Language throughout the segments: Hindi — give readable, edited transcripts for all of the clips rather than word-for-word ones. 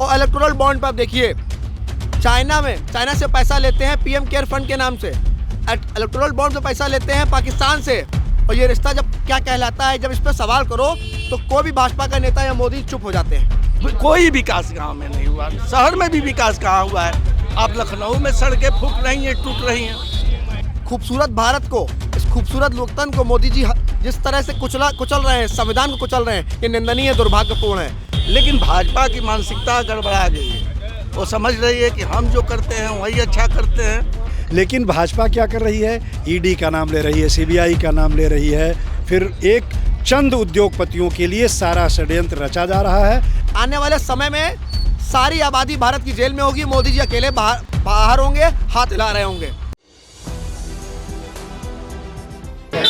और इलेक्टोरल बॉन्ड पर आप देखिए, चाइना से पैसा लेते हैं पीएम केयर फंड के नाम से, इलेक्टोरल बॉन्ड से पैसा लेते हैं पाकिस्तान से। और ये रिश्ता जब क्या कहलाता है, जब इस पर सवाल करो तो कोई भी भाजपा का नेता या मोदी चुप हो जाते हैं। कोई विकास गांव में नहीं हुआ, शहर में भी विकास कहाँ हुआ है। आप लखनऊ में सड़कें फूट रही हैं, टूट रही हैं। खूबसूरत भारत को, इस खूबसूरत लोकतंत्र को मोदी जी जिस तरह से कुचल रहे हैं, संविधान को कुचल रहे हैं, ये निंदनीय, दुर्भाग्यपूर्ण है। लेकिन भाजपा की मानसिकता गड़बड़ा गई है। वो समझ रही है कि हम जो करते हैं वही अच्छा करते हैं। लेकिन भाजपा क्या कर रही है, ईडी का नाम ले रही है, सीबीआई का नाम ले रही है, फिर एक चंद उद्योगपतियों के लिए सारा षड्यंत्र रचा जा रहा है। आने वाले समय में सारी आबादी भारत की जेल में होगी, मोदी जी अकेले बाहर होंगे, हाथ हिला रहे होंगे।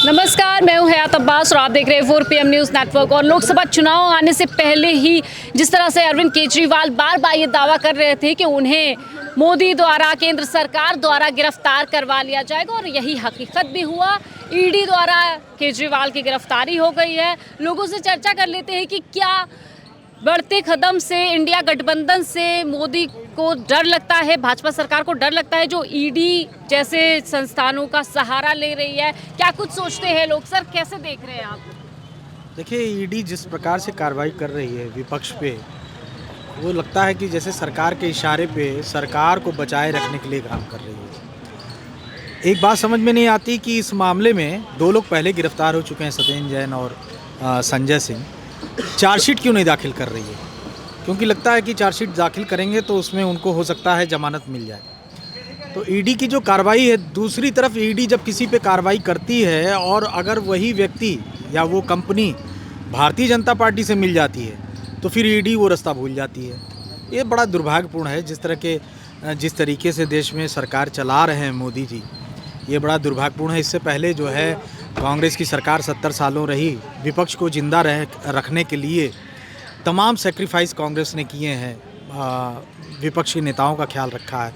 नमस्कार, मैं हूं हयात अब्बास और आप देख रहे हैं 4 PM न्यूज़ नेटवर्क। और लोकसभा चुनाव आने से पहले ही जिस तरह से अरविंद केजरीवाल बार बार ये दावा कर रहे थे कि उन्हें मोदी द्वारा, केंद्र सरकार द्वारा गिरफ्तार करवा लिया जाएगा, और यही हकीकत भी हुआ। ईडी द्वारा केजरीवाल की गिरफ्तारी हो गई है। लोगों से चर्चा कर लेते हैं कि क्या बढ़ते कदम से, इंडिया गठबंधन से मोदी को डर लगता है, भाजपा सरकार को डर लगता है जो ईडी जैसे संस्थानों का सहारा ले रही है। क्या कुछ सोचते हैं लोग? सर, कैसे देख रहे हैं आप? देखिए, ईडी जिस प्रकार से कार्रवाई कर रही है विपक्ष पे, वो लगता है कि जैसे सरकार के इशारे पे सरकार को बचाए रखने के लिए काम कर रही है। एक बात समझ में नहीं आती कि इस मामले में 2 लोग पहले गिरफ्तार हो चुके हैं, सत्येंद्र जैन और संजय सिंह, चार्जशीट क्यों नहीं दाखिल कर रही है? क्योंकि लगता है कि चार्जशीट दाखिल करेंगे तो उसमें उनको हो सकता है जमानत मिल जाए। तो ईडी की जो कार्रवाई है, दूसरी तरफ ईडी जब किसी पे कार्रवाई करती है और अगर वही व्यक्ति या वो कंपनी भारतीय जनता पार्टी से मिल जाती है तो फिर ईडी वो रास्ता भूल जाती है। ये बड़ा दुर्भाग्यपूर्ण है। जिस तरीके से देश में सरकार चला रहे हैं मोदी जी, ये बड़ा दुर्भाग्यपूर्ण है। इससे पहले जो है कांग्रेस की सरकार 70 सालों रही, विपक्ष को जिंदा रखने के लिए तमाम सेक्रीफाइस कांग्रेस ने किए हैं, विपक्ष के नेताओं का ख्याल रखा है।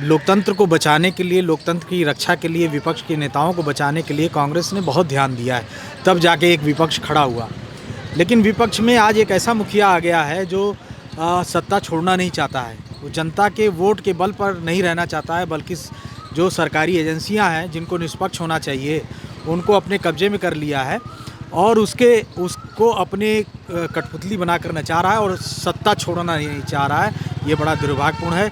लोकतंत्र को बचाने के लिए, लोकतंत्र की रक्षा के लिए, विपक्ष के नेताओं को बचाने के लिए कांग्रेस ने बहुत ध्यान दिया है, तब जाके एक विपक्ष खड़ा हुआ। लेकिन विपक्ष में आज एक ऐसा मुखिया आ गया है जो सत्ता छोड़ना नहीं चाहता है। वो जनता के वोट के बल पर नहीं रहना चाहता है, बल्कि जो सरकारी एजेंसियां हैं जिनको निष्पक्ष होना चाहिए उनको अपने कब्जे में कर लिया है और उसको अपने कठपुतली बनाकर नचा रहा है और सत्ता छोड़ना नहीं चाह रहा है। ये बड़ा दुर्भाग्यपूर्ण है।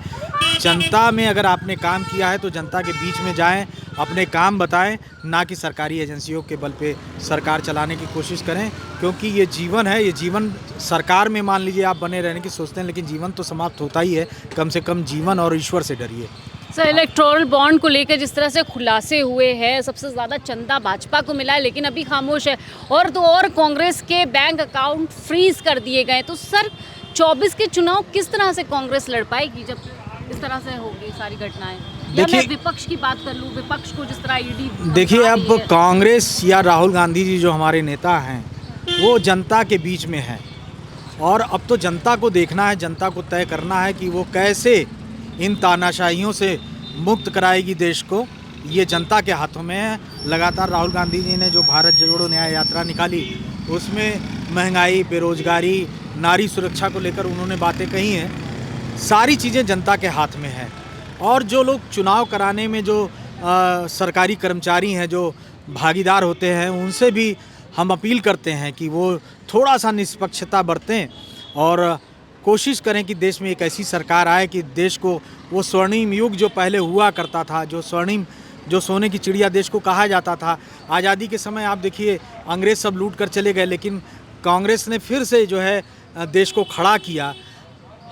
जनता में अगर आपने काम किया है तो जनता के बीच में जाएं, अपने काम बताएं, ना कि सरकारी एजेंसियों के बल पे सरकार चलाने की कोशिश करें। क्योंकि ये जीवन है, ये जीवन सरकार में मान लीजिए आप बने रहने की सोचते हैं, लेकिन जीवन तो समाप्त होता ही है। कम से कम जीवन और ईश्वर से डरिए। सर, इलेक्टोरल बॉन्ड को लेकर जिस तरह से खुलासे हुए हैं, सबसे ज़्यादा चंदा भाजपा को मिला है लेकिन अभी खामोश है, और तो और कांग्रेस के बैंक अकाउंट फ्रीज कर दिए गए। तो सर, 24 के चुनाव किस तरह से कांग्रेस लड़ पाएगी जब इस तरह से होगी सारी घटनाएं? देखिए, विपक्ष की बात कर लूँ, विपक्ष को जिस तरह ईडी, देखिए अब कांग्रेस या राहुल गांधी जी जो हमारे नेता हैं वो जनता के बीच में हैं, और अब तो जनता को देखना है, जनता को तय करना है कि वो कैसे इन तानाशाहियों से मुक्त कराएगी देश को। ये जनता के हाथों में है। लगातार राहुल गांधी जी ने जो भारत जोड़ो न्याय यात्रा निकाली, उसमें महंगाई, बेरोजगारी, नारी सुरक्षा को लेकर उन्होंने बातें कही हैं। सारी चीज़ें जनता के हाथ में हैं। और जो लोग चुनाव कराने में जो सरकारी कर्मचारी हैं, जो भागीदार होते हैं, उनसे भी हम अपील करते हैं कि वो थोड़ा सा निष्पक्षता बरतें और कोशिश करें कि देश में एक ऐसी सरकार आए कि देश को वो स्वर्णिम युग जो पहले हुआ करता था, जो सोने की चिड़िया देश को कहा जाता था। आज़ादी के समय आप देखिए, अंग्रेज़ सब लूट कर चले गए, लेकिन कांग्रेस ने फिर से जो है देश को खड़ा किया।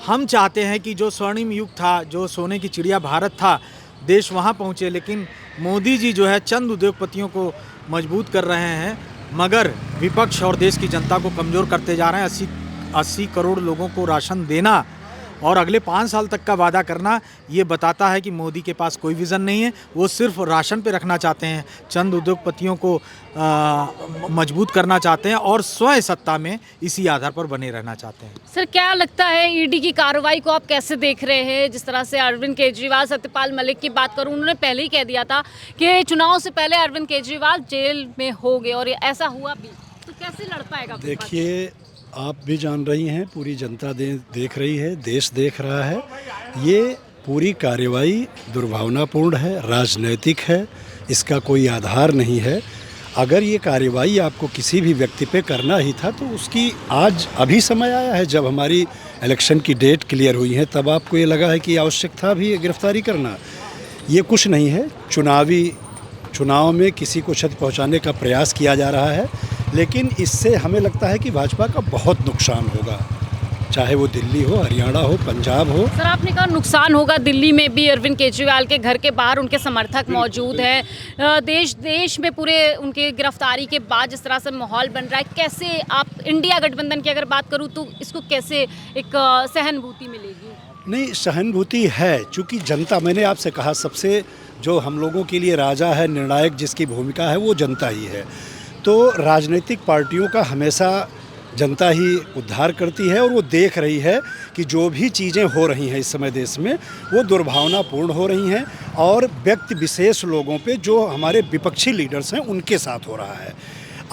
हम चाहते हैं कि जो स्वर्णिम युग था, जो सोने की चिड़िया भारत था, देश वहाँ पहुँचे। लेकिन मोदी जी जो है चंद उद्योगपतियों को मजबूत कर रहे हैं, मगर विपक्ष और देश की जनता को कमज़ोर करते जा रहे हैं। 80 करोड़ लोगों को राशन देना और अगले 5 साल तक का वादा करना, ये बताता है कि मोदी के पास कोई विज़न नहीं है। वो सिर्फ राशन पे रखना चाहते हैं, चंद उद्योगपतियों को मजबूत करना चाहते हैं और स्वयं सत्ता में इसी आधार पर बने रहना चाहते हैं। सर, क्या लगता है ईडी की कार्रवाई को आप कैसे देख रहे हैं? जिस तरह से अरविंद केजरीवाल, सत्यपाल मलिक की बात करूं, उन्होंने पहले ही कह दिया था कि चुनाव से पहले अरविंद केजरीवाल जेल में होंगे और ऐसा हुआ भी। तो कैसे लड़ पाएगा? देखिए, आप भी जान रही हैं, पूरी जनता देख रही है, देश देख रहा है, ये पूरी कार्रवाई दुर्भावनापूर्ण है, राजनैतिक है, इसका कोई आधार नहीं है। अगर ये कार्रवाई आपको किसी भी व्यक्ति पे करना ही था तो उसकी आज अभी समय आया है, जब हमारी इलेक्शन की डेट क्लियर हुई है तब आपको ये लगा है कि आवश्यक था भी गिरफ्तारी करना। ये कुछ नहीं है, चुनाव में किसी को क्षति पहुंचाने का प्रयास किया जा रहा है, लेकिन इससे हमें लगता है कि भाजपा का बहुत नुकसान होगा, चाहे वो दिल्ली हो, हरियाणा हो, पंजाब हो। सर, आपने कहा नुकसान होगा। दिल्ली में भी अरविंद केजरीवाल के घर के बाहर उनके समर्थक मौजूद हैं। देश में पूरे उनके गिरफ्तारी के बाद जिस तरह से माहौल बन रहा है, कैसे आप इंडिया गठबंधन की अगर बात करूं तो इसको कैसे एक सहानुभूति मिलेगी? नहीं, सहानुभूति है, चूँकि जनता, मैंने आपसे कहा, सबसे जो हम लोगों के लिए राजा है, निर्णायक जिसकी भूमिका है वो जनता ही है। तो राजनीतिक पार्टियों का हमेशा जनता ही उद्धार करती है और वो देख रही है कि जो भी चीज़ें हो रही हैं इस समय देश में वो दुर्भावनापूर्ण हो रही हैं और व्यक्ति विशेष लोगों पे, जो हमारे विपक्षी लीडर्स हैं, उनके साथ हो रहा है।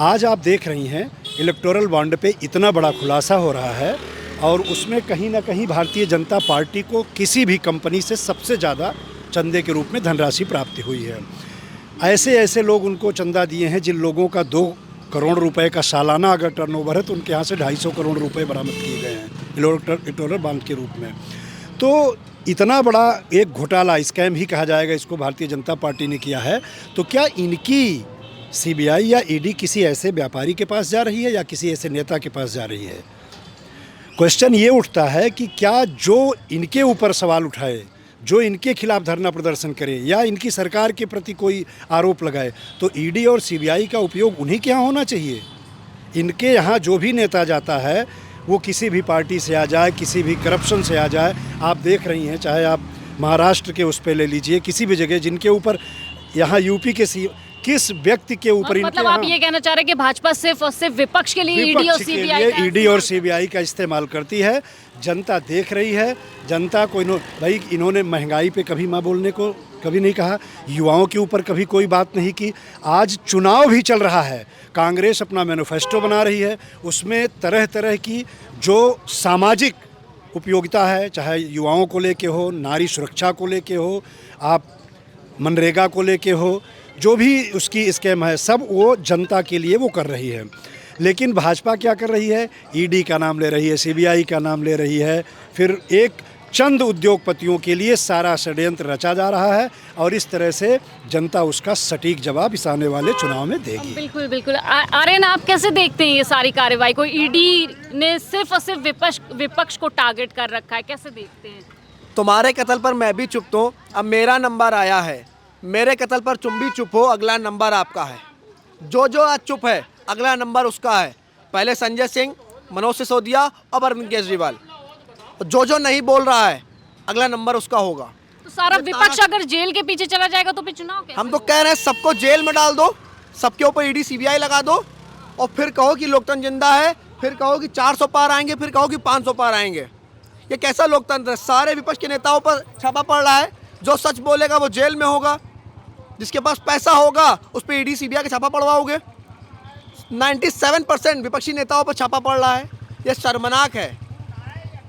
आज आप देख रही हैं इलेक्टोरल बॉन्ड पे इतना बड़ा खुलासा हो रहा है और उसमें कहीं ना कहीं भारतीय जनता पार्टी को किसी भी कंपनी से सबसे ज़्यादा चंदे के रूप में धनराशि प्राप्ति हुई है। ऐसे लोग उनको चंदा दिए हैं जिन लोगों का 2 करोड़ रुपए का सालाना अगर टर्नओवर है तो उनके यहाँ से 250 करोड़ रुपए बरामद किए गए हैं इलेक्टोरल बॉन्ड के रूप में। तो इतना बड़ा एक घोटाला, स्कैम ही कहा जाएगा इसको, भारतीय जनता पार्टी ने किया है। तो क्या इनकी सीबीआई या ईडी किसी ऐसे व्यापारी के पास जा रही है या किसी ऐसे नेता के पास जा रही है? क्वेश्चन ये उठता है कि क्या जो इनके ऊपर सवाल उठाए, जो इनके खिलाफ धरना प्रदर्शन करे या इनकी सरकार के प्रति कोई आरोप लगाए, तो ईडी और सीबीआई का उपयोग उन्हीं के यहाँ होना चाहिए। इनके यहाँ जो भी नेता जाता है वो किसी भी पार्टी से आ जाए, किसी भी करप्शन से आ जाए, आप देख रही हैं, चाहे आप महाराष्ट्र के उस पे ले लीजिए, किसी भी जगह जिनके ऊपर, यहाँ यूपी के किस व्यक्ति के ऊपर, मतलब आप ये कहना चाह रहे हैं कि भाजपा सिर्फ और सिर्फ विपक्ष के लिए ईडी और सीबीआई का इस्तेमाल करती है। जनता देख रही है, जनता को भाई इन्होंने महंगाई पे कभी माँ बोलने को कभी नहीं कहा, युवाओं के ऊपर कभी कोई बात नहीं की। आज चुनाव भी चल रहा है, कांग्रेस अपना मैनिफेस्टो बना रही है, उसमें तरह तरह की जो सामाजिक उपयोगिता है, चाहे युवाओं को लेके हो, नारी सुरक्षा को लेके हो, आप मनरेगा को लेके हो, जो भी उसकी स्कीम है सब वो जनता के लिए वो कर रही है। लेकिन भाजपा क्या कर रही है? ईडी का नाम ले रही है, सीबीआई का नाम ले रही है, फिर एक चंद उद्योगपतियों के लिए सारा षड्यंत्र रचा जा रहा है और इस तरह से जनता उसका सटीक जवाब इस आने वाले चुनाव में देगी। बिल्कुल बिल्कुल। आर्यन, आप कैसे देखते हैं ये सारी कार्रवाई को? ईडी ने सिर्फ और सिर्फ विपक्ष को टारगेट कर रखा है, कैसे देखते हैं? तुम्हारे कत्ल पर मैं भी चुप तो, अब मेरा नंबर आया है। मेरे कत्ल पर तुम भी चुप हो, अगला नंबर आपका है। जो आज चुप है अगला नंबर उसका है। पहले संजय सिंह, मनोज सिसोदिया और अरविंद केजरीवाल। जो नहीं बोल रहा है अगला नंबर उसका होगा। तो सारा विपक्ष अगर जेल के पीछे चला जाएगा तो फिर चुनाव कैसे? हम तो कह रहे हैं सबको जेल में डाल दो, सबके ऊपर ईडी सीबीआई लगा दो और फिर कहो कि लोकतंत्र जिंदा है, फिर कहो कि 400 पार आएंगे, फिर कहो कि 500 पार आएंगे। ये कैसा लोकतंत्र है? सारे विपक्ष के नेताओं पर छापा पड़ रहा है। जो सच बोलेगा वो जेल में होगा, जिसके पास पैसा होगा उस पर ईडी सीबीआई का छापा पड़वाओगे। 97% विपक्षी नेताओं पर छापा पड़ रहा है। ये शर्मनाक है।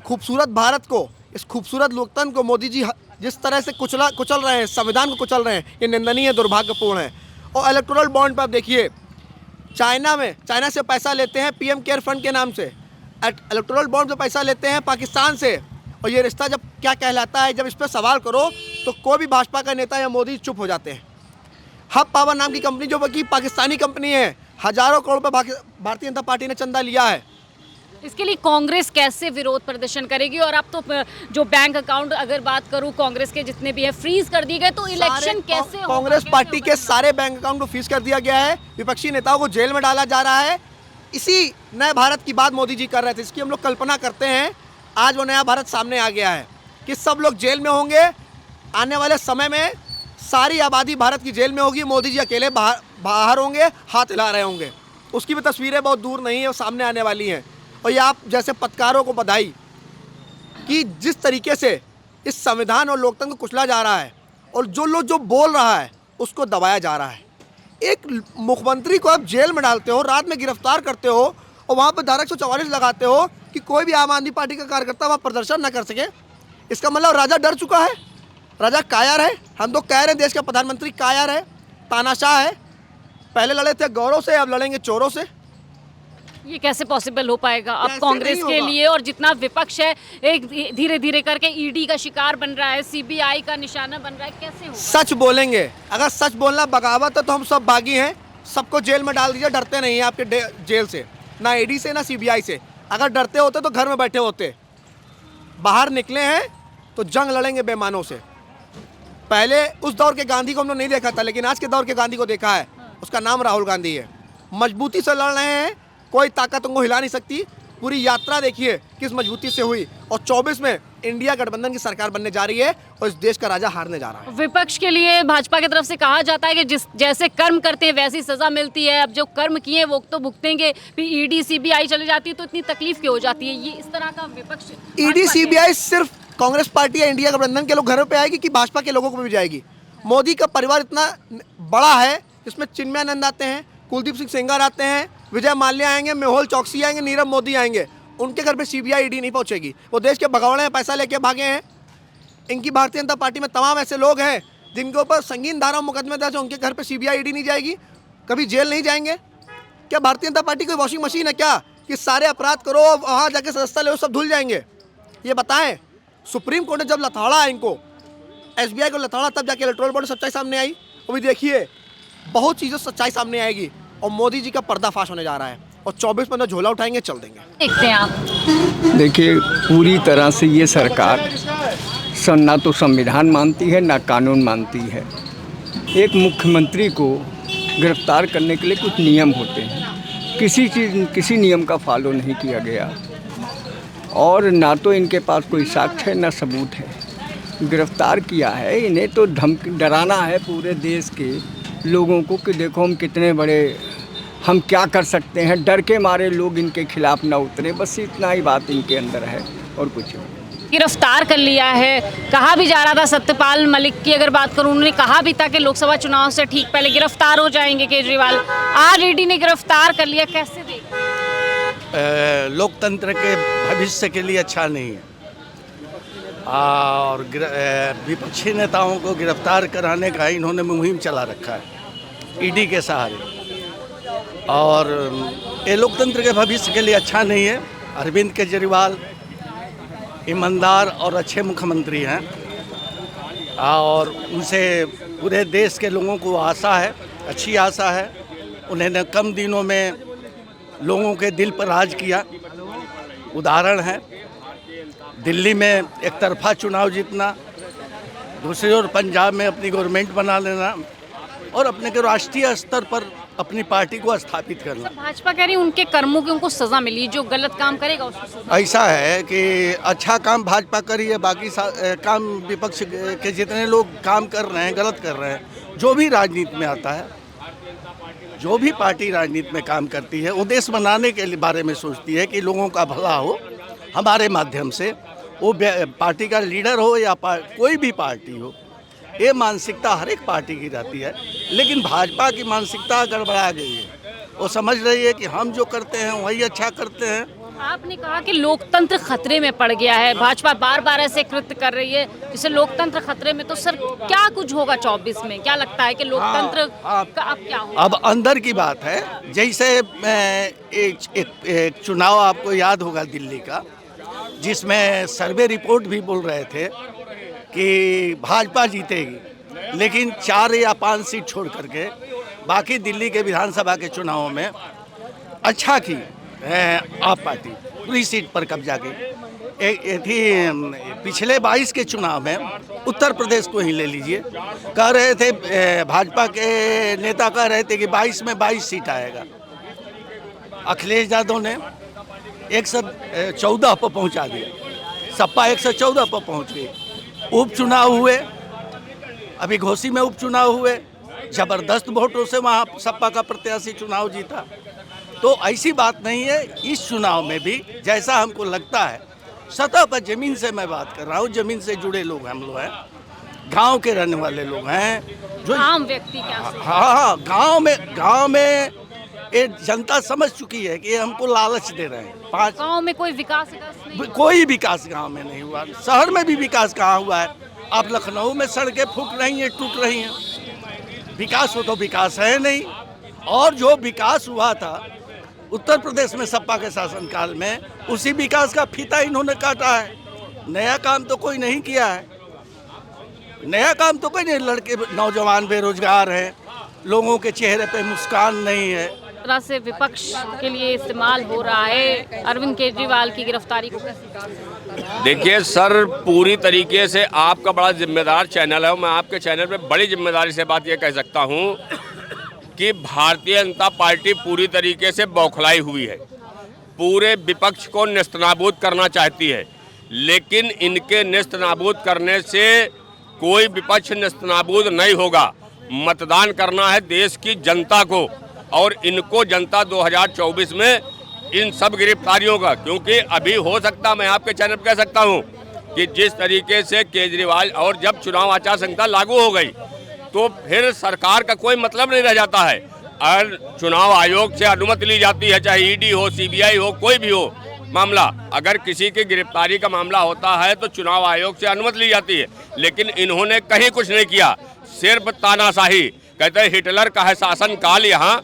खूबसूरत भारत को, इस खूबसूरत लोकतंत्र को मोदी जी जिस तरह से कुचल रहे हैं, संविधान को कुचल रहे हैं, ये निंदनीय, दुर्भाग्यपूर्ण है। और इलेक्टोरल बॉन्ड पर आप देखिए, चाइना से पैसा लेते हैं पीएम केयर फंड के नाम से, इलेक्टोरल बॉन्ड पे पैसा लेते हैं पाकिस्तान से। और ये रिश्ता जब क्या कहलाता है, जब इस पर सवाल करो तो कोई भी भाजपा का नेता या मोदी चुप हो जाते हैं। हब पावर नाम की कंपनी जो कि पाकिस्तानी कंपनी है, हजारों करोड़ रुपए भारतीय जनता पार्टी ने चंदा लिया है। इसके लिए कांग्रेस कैसे विरोध प्रदर्शन करेगी? और अब तो जो बैंक अकाउंट अगर बात करूं कांग्रेस के जितने भी है फ्रीज कर दिए गए, तो इलेक्शन कैसे होगा? कांग्रेस पार्टी के सारे बैंक अकाउंट को फ्रीज कर दिया गया है, विपक्षी नेताओं को जेल में डाला जा रहा है। इसी नए भारत की बात मोदी जी कर रहे थे, इसकी हम लोग कल्पना करते हैं। आज वो नया भारत सामने आ गया है कि सब लोग जेल में होंगे। आने वाले समय में सारी आबादी भारत की जेल में होगी, मोदी जी अकेले बाहर होंगे, हाथ हिला रहे होंगे। उसकी भी तस्वीरें बहुत दूर नहीं है, वो सामने आने वाली हैं। और ये आप जैसे पत्रकारों को बधाई कि जिस तरीके से इस संविधान और लोकतंत्र को कुचला जा रहा है और जो लोग जो बोल रहा है उसको दबाया जा रहा है। एक मुख्यमंत्री को आप जेल में डालते हो, रात में गिरफ्तार करते हो और वहाँ पर धारा 144 लगाते हो कि कोई भी आम आदमी पार्टी का कार्यकर्ता वहाँ प्रदर्शन ना कर सके। इसका मतलब राजा डर चुका है, राजा कायर है। हम तो कह रहे हैं देश का प्रधानमंत्री कायर है, तानाशाह है। पहले लड़े थे गौरव से, अब लड़ेंगे चोरों से। ये कैसे पॉसिबल हो पाएगा अब कैसे कांग्रेस नहीं के होगा? लिए? और जितना विपक्ष है एक धीरे धीरे करके ईडी का शिकार बन रहा है, सीबीआई का निशाना बन रहा है, कैसे होगा? सच बोलेंगे, अगर सच बोलना बगावत है तो हम सब बागी हैं, सबको जेल में डाल दीजिए। डरते नहीं हैं आपके जेल से, ना ईडी से ना सीबीआई से। अगर डरते होते तो घर में बैठे होते। बाहर निकले हैं तो जंग लड़ेंगे बेईमानों से। पहले उस दौर के गांधी को हमने नहीं देखा था, लेकिन आज के दौर के गांधी को देखा है। उसका नाम राहुल गांधी है। मजबूती से लड़ रहे हैं, कोई ताकत उनको हिला नहीं सकती। पूरी यात्रा देखिए किस मजबूती से हुई, और 24 में इंडिया गठबंधन की सरकार बनने जा रही है और इस देश का राजा हारने जा रहा है। विपक्ष के लिए भाजपा की तरफ से कहा जाता है कि जिस जैसे कर्म करते हैं वैसी सजा मिलती है। अब जो कर्म किए वो तो भुगतेंगे, फिर ईडी सीबीआई चली जाती है तो इतनी तकलीफ क्यों हो जाती है? ये इस तरह का विपक्ष ईडी सीबीआई सिर्फ कांग्रेस पार्टी या इंडिया गठबंधन के लोग घरों पे आएगी कि भाजपा के लोगों को भी जाएगी? मोदी का परिवार इतना बड़ा है, इसमें चिन्मयानंद आते हैं, कुलदीप सिंह सेंगर आते हैं, विजय माल्या आएंगे, मेहुल चौकसी आएंगे, नीरव मोदी आएंगे। उनके घर पे सीबीआई ईडी नहीं पहुंचेगी। वो देश के भगौड़े हैं, पैसा लेके भागे हैं। इनकी भारतीय जनता पार्टी में तमाम ऐसे लोग हैं जिनके ऊपर संगीन धारा मुकदमे दर्ज है, उनके घर पे सीबीआई ईडी नहीं जाएगी, कभी जेल नहीं जाएंगे। क्या भारतीय जनता पार्टी कोई वॉशिंग मशीन है क्या कि सारे अपराध करो वहाँ जाके सदस्यता लो सब धुल जाएंगे? ये बताएं। सुप्रीम कोर्ट ने जब लथाड़ा है इनको, एसबीआई को लथाड़ा, तब जाके इलेक्टोरल बॉन्ड सच्चाई सामने आई। वो भी देखिए बहुत चीज़ों से सच्चाई सामने आएगी और मोदी जी का पर्दाफाश होने जा रहा है। और 24 में झोला उठाएंगे, चल देंगे। देखते हैं आप। देखिए, पूरी तरह से ये सरकार ना तो संविधान मानती है ना कानून मानती है। एक मुख्यमंत्री को गिरफ्तार करने के लिए कुछ नियम होते हैं, किसी नियम का फॉलो नहीं किया गया और ना तो इनके पास कोई साक्ष्य है ना सबूत है। गिरफ्तार किया है, इन्हें तो धमकी डराना है पूरे देश के लोगों को कि देखो हम कितने बड़े, हम क्या कर सकते हैं। डर के मारे लोग इनके खिलाफ ना उतरे, बस इतना ही बात इनके अंदर है और कुछ नहीं। गिरफ्तार कर लिया है, कहा भी जा रहा था। सत्यपाल मलिक की अगर बात करूं, उन्होंने कहा भी था कि लोकसभा चुनाव से ठीक पहले गिरफ्तार हो जाएंगे केजरीवाल। आज ईडी ने गिरफ्तार कर लिया, कैसे देख? लोकतंत्र के भविष्य के लिए अच्छा नहीं है और विपक्षी नेताओं को गिरफ्तार कराने का इन्होंने मुहिम चला रखा है ईडी के सहारे, और ये लोकतंत्र के भविष्य के लिए अच्छा नहीं है। अरविंद केजरीवाल ईमानदार और अच्छे मुख्यमंत्री हैं और उनसे पूरे देश के लोगों को आशा है, अच्छी आशा है। उन्होंने कम दिनों में लोगों के दिल पर राज किया। उदाहरण है दिल्ली में एक तरफा चुनाव जीतना, दूसरी ओर पंजाब में अपनी गवर्नमेंट बना लेना और अपने के राष्ट्रीय स्तर पर अपनी पार्टी को स्थापित करना। भाजपा कह रही है उनके कर्मों की उनको सजा मिली, जो गलत काम करेगा उसको सजा। ऐसा है कि अच्छा काम भाजपा करी है, बाकी काम विपक्ष के जितने लोग काम कर रहे हैं गलत कर रहे हैं। जो भी राजनीति में आता है, जो भी पार्टी राजनीति में काम करती है, वो देश बनाने के बारे में सोचती है कि लोगों का भला हो हमारे माध्यम से। वो पार्टी का लीडर हो या कोई भी पार्टी हो, ये मानसिकता हर एक पार्टी की रहती है। लेकिन भाजपा की मानसिकता गड़बड़ा गई है। वो समझ रही है कि हम जो करते हैं वही अच्छा करते हैं। आपने कहा कि लोकतंत्र खतरे में पड़ गया है, भाजपा बार बार ऐसे कृत्य कर रही है जिससे लोकतंत्र खतरे में। तो सर क्या कुछ होगा 24 में? क्या लगता है कि लोकतंत्र का अब क्या होगा? अब अंदर की बात है। जैसे एक चुनाव आपको याद होगा दिल्ली का, जिसमें सर्वे रिपोर्ट भी बोल रहे थे कि भाजपा जीतेगी, लेकिन 4 या 5 सीट छोड़ करके बाकी दिल्ली के विधानसभा के चुनावों में अच्छा की आप पार्टी पूरी सीट पर कब्जा की। थी पिछले 22 के चुनाव में उत्तर प्रदेश को ही ले लीजिए, कह रहे थे भाजपा के नेता कह रहे थे कि 22 में 22 सीट आएगा। अखिलेश यादव ने 114 पर पहुंचा दिया, सपा 114 पर पहुंच गई। उपचुनाव हुए, अभी घोसी में उपचुनाव हुए, ज़बरदस्त वोटों से वहाँ सपा का प्रत्याशी चुनाव जीता। तो ऐसी बात नहीं है। इस चुनाव में भी जैसा हमको लगता है, सतह पर ज़मीन से मैं बात कर रहा हूँ, ज़मीन से जुड़े लोग हम लोग हैं, गांव के रहने वाले लोग हैं, जो आम व्यक्ति क्या सोचते हैं? हाँ, गांव में ये जनता समझ चुकी है कि ये हमको लालच दे रहे हैं। 5 गांव में कोई विकास नहीं। कोई विकास गांव में नहीं हुआ, शहर में भी विकास कहाँ हुआ है। आप लखनऊ में सड़कें फूक रही हैं, टूट रही हैं, विकास हो तो विकास है नहीं। और जो विकास हुआ था उत्तर प्रदेश में सपा के शासनकाल में, उसी विकास का फीता इन्होंने काटा है। नया काम तो कोई नहीं किया है, नया काम तो कोई नहीं। लड़के नौजवान बेरोजगार हैं, लोगों के चेहरे पे मुस्कान नहीं है। तरह से विपक्ष के लिए इस्तेमाल हो रहा है अरविंद केजरीवाल की गिरफ्तारी को। देखिए सर, पूरी तरीके से आपका बड़ा जिम्मेदार चैनल है, मैं आपके चैनल पे बड़ी जिम्मेदारी से बात ये कह सकता हूँ कि भारतीय जनता पार्टी पूरी तरीके से बौखलाई हुई है, पूरे विपक्ष को नेस्तनाबूद करना चाहती है। लेकिन इनके नेस्तनाबूद करने से कोई विपक्ष नेस्तनाबूद नहीं होगा। मतदान करना है देश की जनता को, और इनको जनता 2024 में इन सब गिरफ्तारियों का, क्योंकि अभी हो सकता, मैं आपके चैनल पर कह सकता हूं कि जिस तरीके से केजरीवाल, और जब चुनाव आचार संहिता लागू हो गई तो फिर सरकार का कोई मतलब नहीं रह जाता है। और चुनाव आयोग से अनुमति ली जाती है, चाहे ईडी हो, सीबीआई हो, कोई भी हो मामला। अगर किसी की गिरफ्तारी का मामला होता है तो चुनाव आयोग से अनुमति ली जाती है, लेकिन इन्होंने कहीं कुछ नहीं किया, सिर्फ तानाशाही। कहते हैं हिटलर का है शासन काल, यहाँ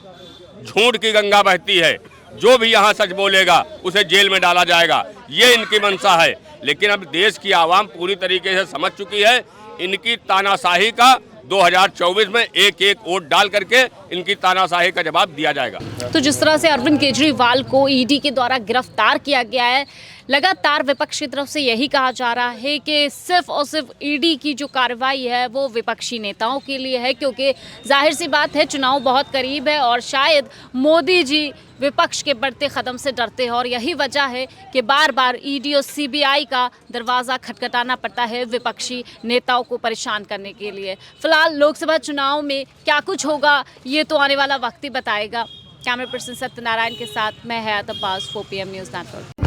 झूठ की गंगा बहती है, जो भी यहाँ सच बोलेगा उसे जेल में डाला जाएगा, ये इनकी मंशा है। लेकिन अब देश की आवाम पूरी तरीके से समझ चुकी है इनकी तानाशाही का। 2024 में एक एक वोट डाल करके इनकी तानाशाही का जवाब दिया जाएगा। तो जिस तरह से अरविंद केजरीवाल को ईडी के द्वारा गिरफ्तार किया गया है, लगातार विपक्ष की तरफ से यही कहा जा रहा है कि सिर्फ और सिर्फ ईडी की जो कार्रवाई है वो विपक्षी नेताओं के लिए है, क्योंकि जाहिर सी बात है चुनाव बहुत करीब है और शायद मोदी जी विपक्ष के बढ़ते कदम से डरते हैं, और यही वजह है कि बार बार ईडी और सीबीआई का दरवाज़ा खटखटाना पड़ता है विपक्षी नेताओं को परेशान करने के लिए। फिलहाल लोकसभा चुनाव में क्या कुछ होगा ये तो आने वाला वक्त ही बताएगा। कैमरा पर्सन सत्यनारायण के साथ मैं हयात अब्बास, 4PM न्यूज़ नेटवर्क।